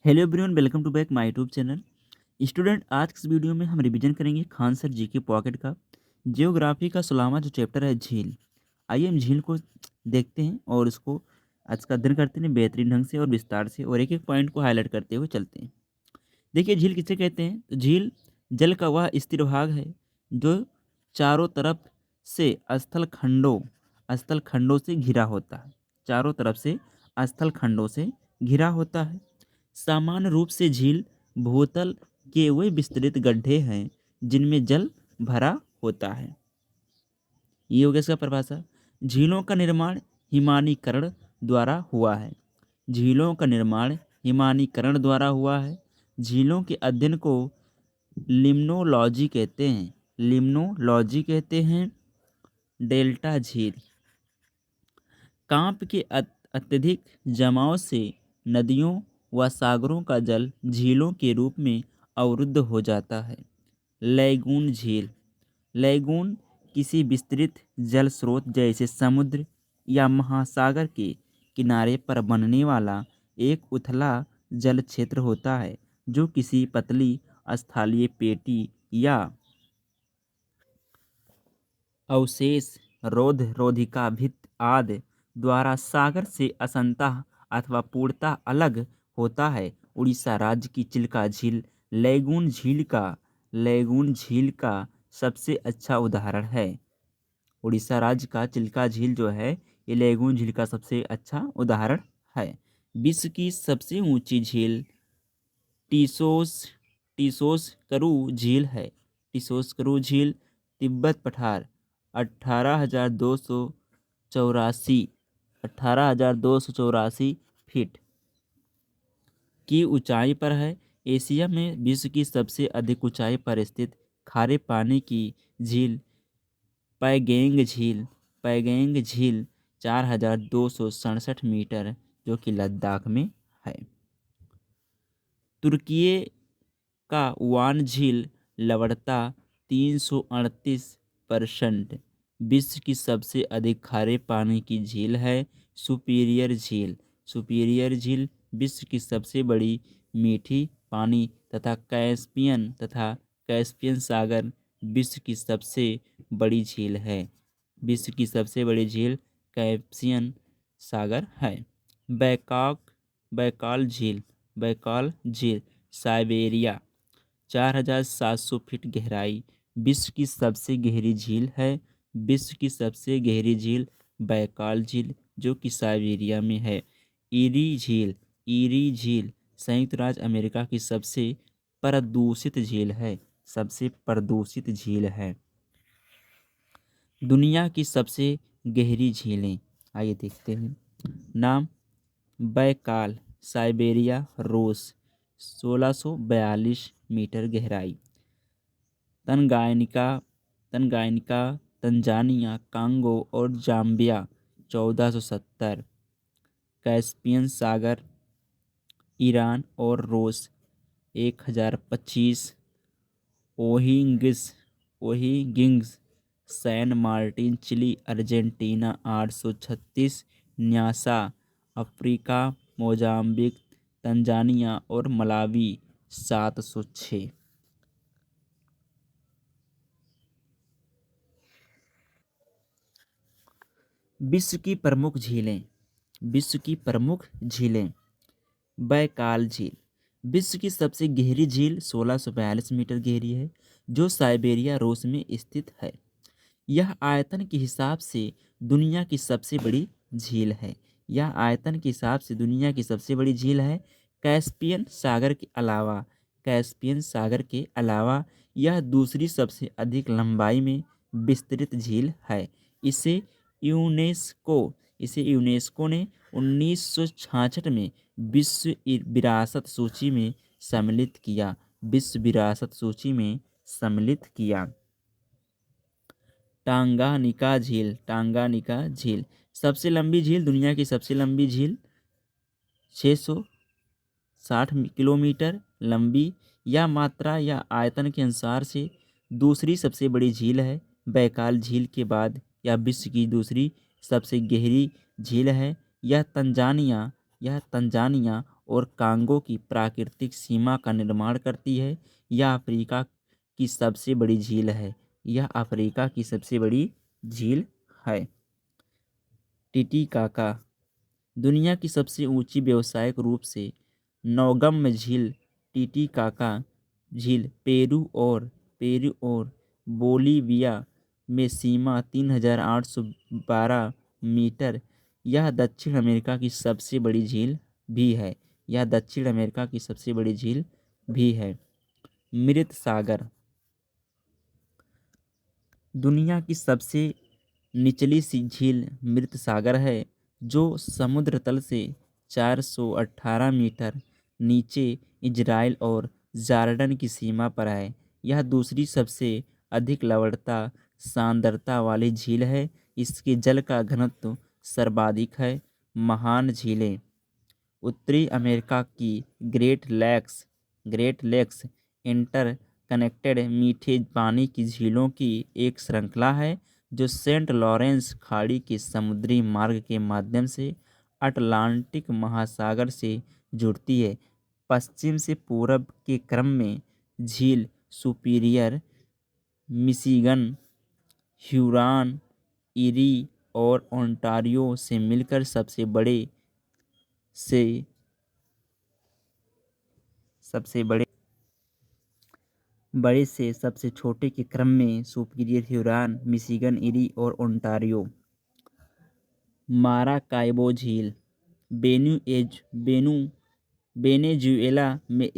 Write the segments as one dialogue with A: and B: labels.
A: Hello everyone, welcome to back my YouTube channel. Student, आज की इस वीडियो में हम रिवीजन करेंगे खान सर जी के पॉकेट का जियोग्राफी का 16वां जो चैप्टर है झील। आइए हम झील को देखते हैं और इसको आज का अध्ययन करते हैं बेहतरीन ढंग से और विस्तार से, और एक एक पॉइंट को हाईलाइट करते हुए चलते हैं। देखिए, झील किसे कहते हैं? तो झील जल का वह स्थिर भाग है जो चारों तरफ से स्थल खंडों से घिरा होता है। चारों तरफ से स्थल खंडों से घिरा होता है। सामान्य रूप से झील भूतल के वे विस्तृत गड्ढे हैं जिनमें जल भरा होता है। ये हो गया इसका परिभाषा। झीलों का निर्माण हिमानीकरण द्वारा हुआ है। झीलों का निर्माण हिमानीकरण द्वारा हुआ है। झीलों के अध्ययन को लिम्नोलॉजी कहते हैं। लिम्नोलॉजी कहते हैं। डेल्टा झील कांप के अत्यधिक जमाव से नदियों व सागरों का जल झीलों के रूप में अवरुद्ध हो जाता है। लैगून झील लैगून किसी विस्तृत जल स्रोत जैसे समुद्र या महासागर के किनारे पर बनने वाला एक उथला जल क्षेत्र होता है जो किसी पतली स्थलीय पेटी या अवशेष रोधिका भित्त आदि द्वारा सागर से असंतः अथवा पूर्णतः अलग होता है। उड़ीसा राज्य की चिल्का झील लैगून झील का सबसे अच्छा उदाहरण है। उड़ीसा राज्य का चिल्का झील जो है, ये लैगून झील का सबसे अच्छा उदाहरण है। विश्व की सबसे ऊंची झील टीसोस टीसोस करू झील है। टीसोस करू झील तिब्बत पठार 18,284 18,284 फीट की ऊंचाई पर है। एशिया में विश्व की सबसे अधिक ऊंचाई पर स्थित खारे पानी की झील पैगेंग झील 4,267 मीटर जो कि लद्दाख में है। तुर्की का वान झील लवणता 338%। विश्व की सबसे अधिक खारे पानी की झील है सुपीरियर झील विश्व की सबसे बड़ी मीठी पानी तथा कैस्पियन सागर विश्व की सबसे बड़ी झील है। विश्व की सबसे बड़ी झील कैस्पियन सागर है। बैकॉक बैकाल झील साइबेरिया 4,700 फीट गहराई विश्व की सबसे गहरी झील है। विश्व की सबसे गहरी झील बैकाल झील जो कि साइबेरिया में है। ईरी झील संयुक्त राज्य अमेरिका की सबसे प्रदूषित झील है। दुनिया की सबसे गहरी झीलें आइए देखते हैं। नाम: बैकाल, साइबेरिया, रूस 1642 मीटर गहराई। तनगायनिका तंजानिया, कांगो और जाम्बिया 1470। कैस्पियन सागर, ईरान और रूस 1025। O'Higgins San Martin, Chile, Argentina 836। Nyasa, Africa, Mozambique, Tanzania और मलावी 706। विश्व की प्रमुख झीलें। बैकाल झील विश्व की सबसे गहरी झील 1642 मीटर गहरी है जो साइबेरिया रूस में स्थित है। यह आयतन के हिसाब से दुनिया की सबसे बड़ी झील है। कैस्पियन सागर के अलावा यह दूसरी सबसे अधिक लंबाई में विस्तृत झील है। इसे यूनेस्को ने 1966 में विश्व विरासत सूची में सम्मिलित किया। टांगानिका झील सबसे लंबी झील, दुनिया की सबसे लंबी झील 660 किलोमीटर लंबी या मात्रा या आयतन के अनुसार से दूसरी सबसे बड़ी झील है। बैकाल झील के बाद यह विश्व की दूसरी सबसे गहरी झील है। यह तंजानिया और कांगो की प्राकृतिक सीमा का निर्माण करती है। यह अफ्रीका की सबसे बड़ी झील है। यह अफ्रीका की सबसे बड़ी झील है। टिटिकाका दुनिया की सबसे ऊंची व्यावसायिक रूप से नौगम्य झील टिटिकाका झील पेरू और बोलीविया में सीमा 3812 मीटर। यह दक्षिण अमेरिका की सबसे बड़ी झील भी है। यह दक्षिण अमेरिका की सबसे बड़ी झील भी है। मृत सागर दुनिया की सबसे निचली सी झील मृत सागर है, जो समुद्र तल से 418 मीटर नीचे इजराइल और जॉर्डन की सीमा पर है। यह दूसरी सबसे अधिक लवणता सांद्रता वाली झील है। इसके जल का घनत्व सर्वाधिक है। महान झीलें उत्तरी अमेरिका की ग्रेट लेक्स इंटर कनेक्टेड मीठे पानी की झीलों की एक श्रृंखला है, जो सेंट लॉरेंस खाड़ी के समुद्री मार्ग के माध्यम से अटलांटिक महासागर से जुड़ती है। पश्चिम से पूरब के क्रम में झील सुपीरियर, मिशिगन, ह्यूरॉन, इरी और ओंटारियो से मिलकर से सबसे बड़े से सबसे छोटे के क्रम में सुपीरियर, ह्यूरॉन, मिशिगन, इरी और ओंटारियो। माराकाइबो झील बेनु वेनेजुएला में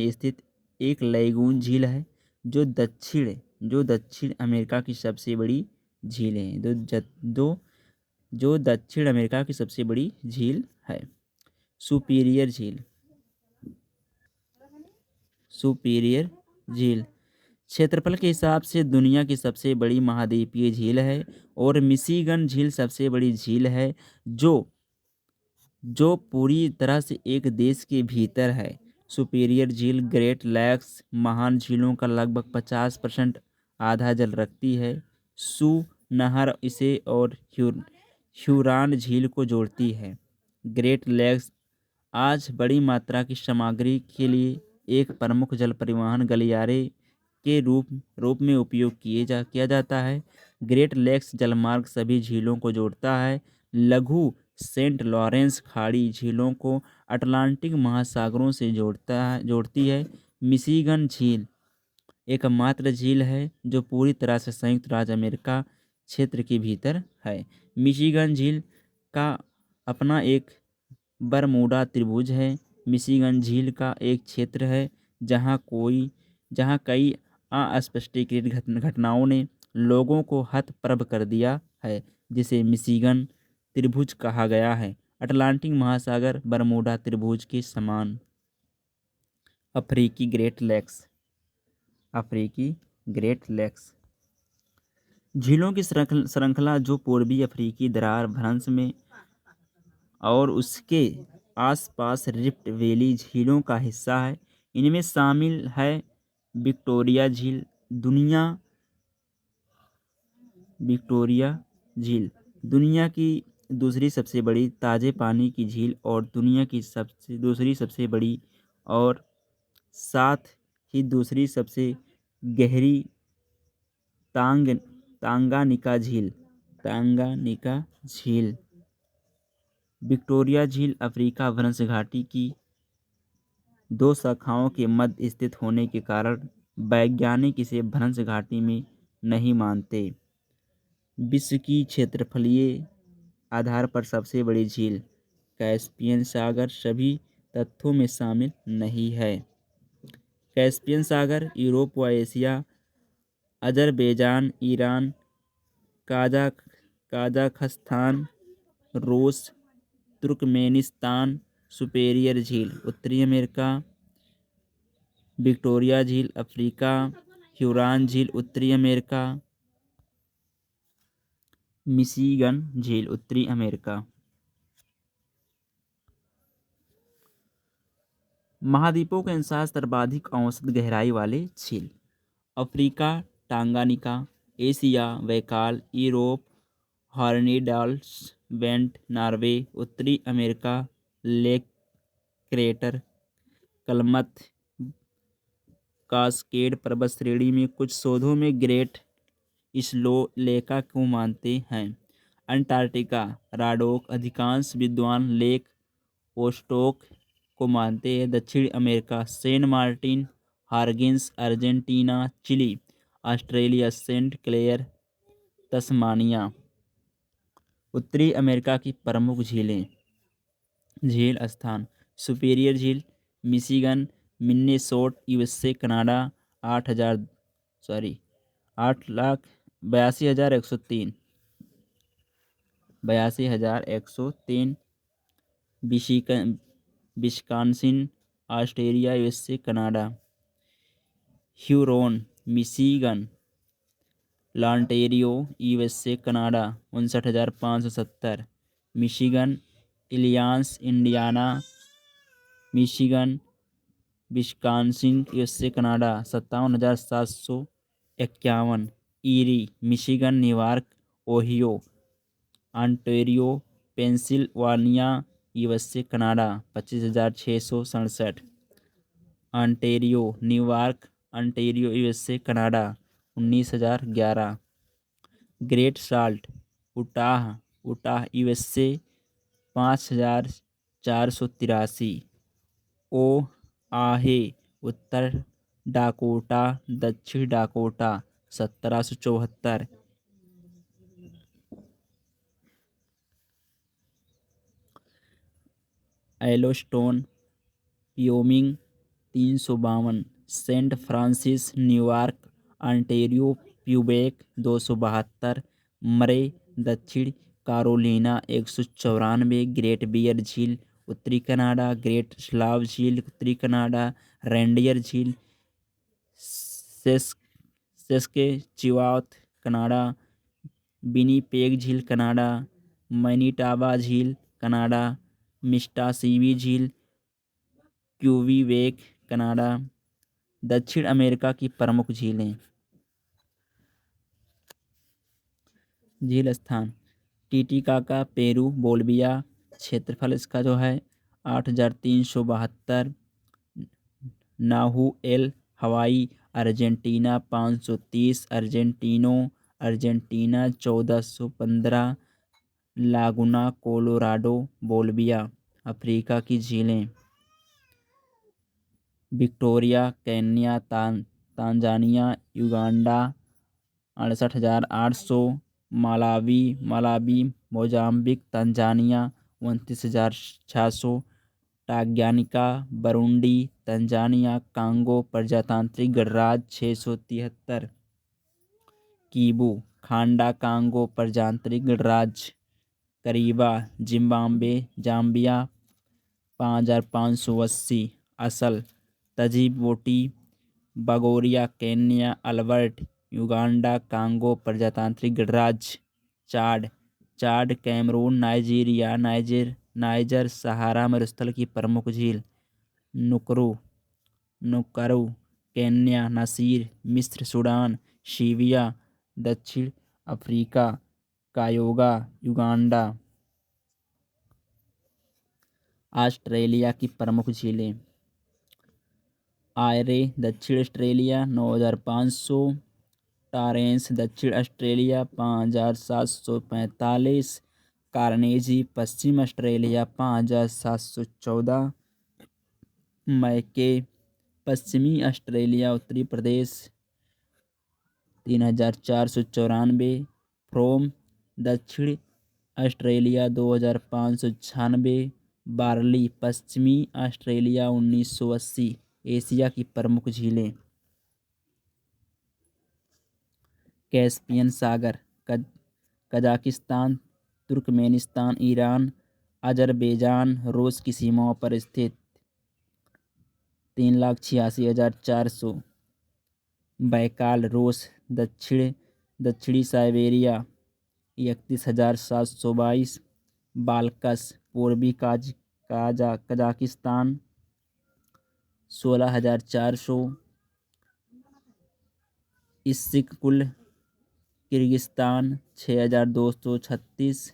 A: स्थित एक लैगून झील है, जो दक्षिण अमेरिका की सबसे बड़ी झील है। जो दक्षिण अमेरिका की सबसे बड़ी झील है। सुपीरियर झील क्षेत्रफल के हिसाब से दुनिया की सबसे बड़ी महाद्वीपीय झील है और मिशिगन झील सबसे बड़ी झील है, जो पूरी तरह से एक देश के भीतर है। सुपीरियर झील ग्रेट लैक्स महान झीलों का लगभग 50% आधा जल रखती है। सू नहर इसे और ह्यूरॉन झील को जोड़ती है। ग्रेट लैक्स आज बड़ी मात्रा की सामग्री के लिए एक प्रमुख जल परिवहन गलियारे के रूप में उपयोग किया जाता है। ग्रेट लेक्स जलमार्ग सभी झीलों को जोड़ता है। लघु सेंट लॉरेंस खाड़ी झीलों को अटलांटिक महासागरों से जोड़ती है। मिशिगन झील एकमात्र झील है जो पूरी तरह से संयुक्त राज्य अमेरिका क्षेत्र के भीतर है। मिशिगन झील का अपना एक बरमूडा त्रिभुज है। मिशिगन झील का एक क्षेत्र है जहाँ कई अस्पष्टीकृत घटनाओं ने लोगों को हतप्रभ कर दिया है, जिसे मिशिगन त्रिभुज कहा गया है। अटलांटिक महासागर बरमूडा त्रिभुज के समान। अफ्रीकी ग्रेट लेक्स झीलों की श्रृंखला जो पूर्वी अफ्रीकी दरार भ्रंश में और उसके आसपास रिफ्ट वैली झीलों का हिस्सा है। इनमें शामिल है विक्टोरिया झील दुनिया की दूसरी सबसे बड़ी ताजे पानी की झील और दुनिया की दूसरी सबसे बड़ी और साथ ही दूसरी सबसे गहरी तांगानिका झील विक्टोरिया झील अफ्रीका भ्रंश घाटी की दो शाखाओं के मध्य स्थित होने के कारण वैज्ञानिक इसे भ्रंश घाटी में नहीं मानते। विश्व की क्षेत्रफलीय आधार पर सबसे बड़ी झील कैस्पियन सागर सभी तथ्यों में शामिल नहीं है। कैस्पियन सागर यूरोप व एशिया, अजरबैजान, ईरान, काजाखस्तान, रूस, तुर्कमेनिस्तान। सुपीरियर झील उत्तरी अमेरिका, विक्टोरिया झील अफ्रीका, ह्यूरॉन झील उत्तरी अमेरिका, मिशिगन झील उत्तरी अमेरिका। महाद्वीपों के अनुसार सर्वाधिक औसत गहराई वाले झील Africa Tanganyika, Asia Baikal, Europe Hornindals बेंट, नॉर्वे, उत्तरी America lake Crater, Klamath Cascade पर्वत श्रेणी में कुछ शोधों में ग्रेट स्लोलेका को मानते हैं। अंटार्कटिका राडोक अधिकांश विद्वान लेक ओस्टोक को मानते हैं। दक्षिण America Saint Martin, Higgins, Argentina, Chile, Australia Saint Clair, Tasmania. उत्तरी अमेरिका की प्रमुख झीलें। झील स्थान सुपीरियर झील, Michigan, Minnesota, USA, Canada. 8,000 sorry 8,82,103, 82,103। Wisconsin, Australia, USA, Canada. Huron, Michigan, Ontario, USA, Canada. 59,570। Michigan, Illinois, Indiana, Michigan, Wisconsin, USA, Canada. 57,751। Erie, Michigan, New York, Ohio, Ontario, Pennsylvania, USA, Canada. 25,667। Ontario, New York, Ontario, USA, Canada. 19,011। Great Salt, Utah, Utah, USA. 5,483। ओ आहे, उत्तर Dakota, दक्षिण Dakota. 1,774। Yellowstone, Wyoming. 352। Saint Francis, New York, Ontario, Quebec. 272। Murray, दक्षिण Carolina. 194। Great beer झील, उत्तरी Canada. Great Slav झील, उत्तरी Canada. Reindeer झील, सेस्केचिवान, Canada. Winnipeg झील, कनाडा। मैनीटाबा झील, कनाडा। मिस्सिसिपी झील, क्यूबेक, कनाडा। दक्षिण अमेरिका की प्रमुख झीलें। झील स्थान टिटिकाका, पेरू, बोलिविया। क्षेत्रफल इसका जो है 8,372। Nahuel, Huapi, Argentina. 530। Argentino, Argentina. 1,415। Laguna, Colorado, Bolivia. Africa की झीलें। Victoria, Kenya, Tanzania, Uganda. 68,800। Malawi, Malawi, Mozambique, Tanzania. 29,600। Tanganyika, Burundi, Tanzania, Congo प्रजातांत्रिक गणराज्य। 673। कीबू, खांडा, कांगो प्रजातांत्रिक गणराज्य। Kariba, Zimbabwe, Zambia. 5,580। Assal, Djibouti, Bogoria, Kenya, Albert, Uganda, Congo प्रजातांत्रिक गणराज्य। Chad, Chad, Cameroon, Nigeria, Niger, Sahara मरुस्थल की प्रमुख झील। नुकरू, नुकरू, केन्या। नासिर, मिस्र, सूडान। शीविया, दक्षिण अफ्रीका। कायोगा, युगांडा। ऑस्ट्रेलिया की प्रमुख झीलें। आयरे, दक्षिण ऑस्ट्रेलिया। 9,500। टॉरेंस, दक्षिण ऑस्ट्रेलिया। 5,745। कार्नेजी, पश्चिम ऑस्ट्रेलिया। 5,714। मैके, पश्चिमी ऑस्ट्रेलिया, उत्तरी प्रदेश। 3,494। फ्रोम, दक्षिण ऑस्ट्रेलिया। 2,596। बार्ली, पश्चिमी ऑस्ट्रेलिया। 1,980। एशिया की प्रमुख झीलें। कैस्पियन सागर, कजाकिस्तान, तुर्कमेनिस्तान, ईरान, अजरबैजान, रूस की सीमाओं पर स्थित। 3,86,400। बैकाल, रूस, दक्षिणी साइबेरिया। 31,722। बाल्कस, पूर्वी कजाकिस्तान। 16,400। इस्सिक-कुल, किर्गिस्तान। 6,236।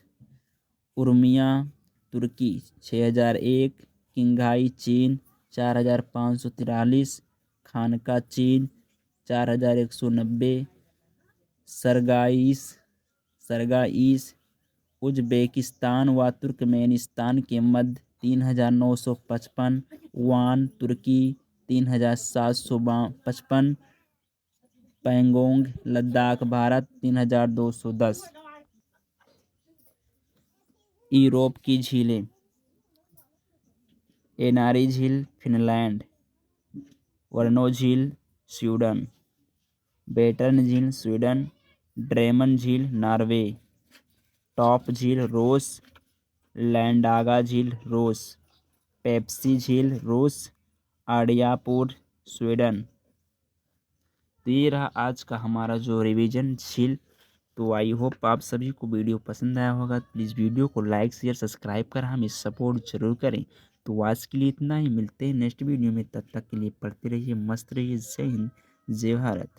A: उर्मिया, तुर्की 6001, किंघाई चीन 4543, खानका चीन 4190, सरगाइस सरगाइस उज़्बेकिस्तान व तुर्कमेनिस्तान के मध्य 3955, वान तुर्की 3755, पैंगोंग लद्दाख भारत 3210। यूरोप की झीलें: एनारी झील फिनलैंड, वर्नो झील स्वीडन, बेटर्न झील स्वीडन, ड्रेमन झील नॉर्वे, टॉप झील रूस, लैंडोगा झील रूस, पेप्सी झील रूस, आडियापुर स्वीडन। तो ये रहा आज का हमारा जो रिवीजन झील। तो आई होप आप सभी को वीडियो पसंद आया होगा। प्लीज़ वीडियो को लाइक शेयर सब्सक्राइब कर हमें सपोर्ट जरूर करें। तो आज के लिए इतना ही, मिलते हैं नेक्स्ट वीडियो में। तब तक के लिए पढ़ते रहिए, मस्त रहिए। जय हिंद, जय भारत।